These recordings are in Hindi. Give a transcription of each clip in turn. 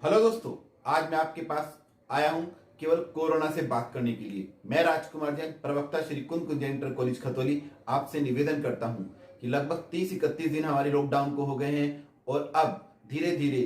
हेलो दोस्तों, आज मैं आपके पास आया हूं केवल कोरोना से बात करने के लिए। मैं राजकुमार जैन, प्रवक्ता श्री कुंद कुंज इंटर कॉलेज खतौली, आपसे निवेदन करता हूं कि लगभग 30-31 दिन हमारे लॉकडाउन को हो गए हैं और अब धीरे धीरे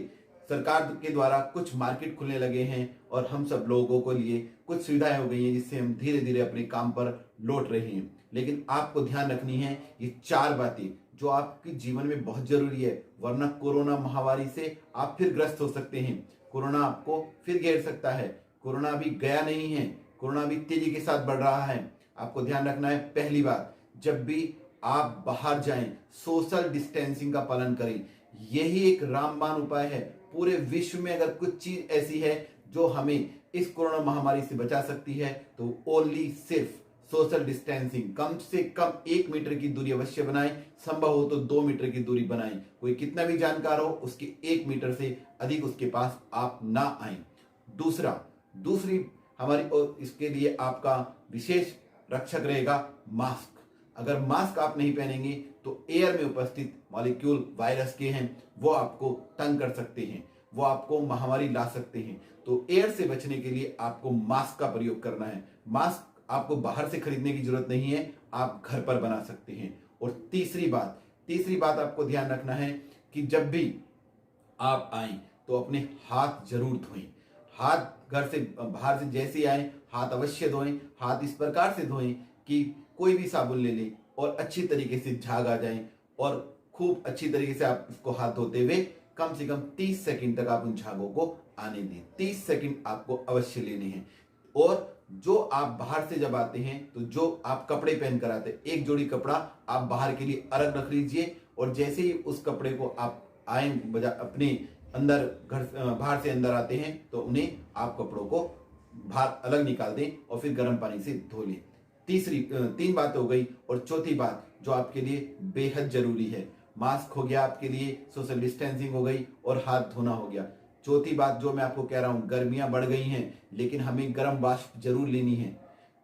सरकार के द्वारा कुछ मार्केट खुलने लगे हैं और हम सब लोगों को लिए कुछ सुविधाएं हो गई हैं, जिससे हम धीरे धीरे अपने काम पर लौट रहे हैं। लेकिन आपको ध्यान रखनी है ये 4 बातें जो आपके जीवन में बहुत जरूरी है, वरना कोरोना महामारी से आप फिर ग्रस्त हो सकते हैं। कोरोना आपको फिर घेर सकता है। कोरोना अभी गया नहीं है, कोरोना अभी तेजी के साथ बढ़ रहा है। आपको ध्यान रखना है, पहली बात, जब भी आप बाहर जाएं सोशल डिस्टेंसिंग का पालन करें। यही एक रामबाण उपाय है। पूरे विश्व में अगर कुछ चीज ऐसी है जो हमें इस कोरोना महामारी से बचा सकती है तो ओनली सिर्फ सोशल डिस्टेंसिंग। कम से कम 1 मीटर की दूरी अवश्य बनाएं, संभव हो तो 2 मीटर की दूरी बनाएं। कोई कितना भी जानकार हो, उसके 1 मीटर से अधिक उसके पास आप ना आए। दूसरी हमारी और इसके लिए आपका विशेष रक्षक रहेगा मास्क। अगर मास्क आप नहीं पहनेंगे तो एयर में उपस्थित मॉलिक्यूल वायरस के हैं, वो आपको तंग कर सकते हैं, वो आपको महामारी ला सकते हैं। तो एयर से बचने के लिए आपको मास्क का प्रयोग करना है। मास्क आपको बाहर से खरीदने की जरूरत नहीं है, आप घर पर बना सकते हैं। और तीसरी बात आपको ध्यान रखना है कि जब भी आप आए तो अपने हाथ जरूर धोएं। हाथ घर से बाहर से जैसे आए हाथ अवश्य धोएं। हाथ इस प्रकार से धोएं कि कोई भी साबुन ले लें और अच्छी तरीके से झाग आ जाए और खूब अच्छी तरीके से आप उसको हाथ धोते हुए कम से कम 30 सेकंड तक आप उन झागों को आने दें। 30 सेकंड आपको अवश्य लेने हैं। और जो आप बाहर से जब आते हैं तो जो आप कपड़े पहन कर आते हैं, एक जोड़ी कपड़ा आप बाहर के लिए अलग रख लीजिए और जैसे ही उस कपड़े को आप आए अपने अंदर बाहर से अंदर आते हैं तो उन्हें आप कपड़ों को बाहर अलग निकाल दें और फिर गर्म पानी से धो लें। 3 बातें हो गई। और चौथी बात जो आपके लिए बेहद जरूरी है, मास्क हो गया आपके लिए, सोशल डिस्टेंसिंग हो गई और हाथ धोना हो गया। चौथी बात जो मैं आपको कह रहा हूं, गर्मियां बढ़ गई हैं लेकिन हमें गर्म वाष्प जरूर लेनी है,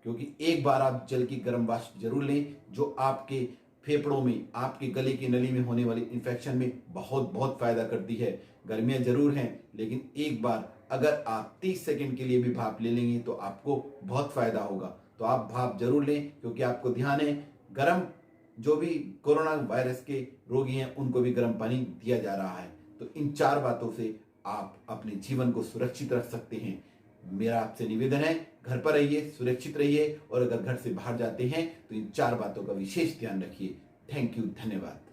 क्योंकि एक बार आप जल की गर्म वाष्प जरूर लें जो आपके फेफड़ों में, आपके गले की नली में होने वाली इंफेक्शन में बहुत बहुत फायदा करती है। गर्मियां जरूर हैं लेकिन एक बार अगर आप 30 सेकंड के लिए भी भाप ले लेंगे तो आपको बहुत फायदा होगा। तो आप भाप जरूर लें, क्योंकि आपको ध्यान है गर्म जो भी कोरोना वायरस के रोगी हैं उनको भी गर्म पानी दिया जा रहा है। तो इन 4 बातों से आप अपने जीवन को सुरक्षित रख सकते हैं। मेरा आपसे निवेदन है, घर पर रहिए, सुरक्षित रहिए और अगर घर से बाहर जाते हैं तो इन 4 बातों का विशेष ध्यान रखिए। थैंक यू, धन्यवाद।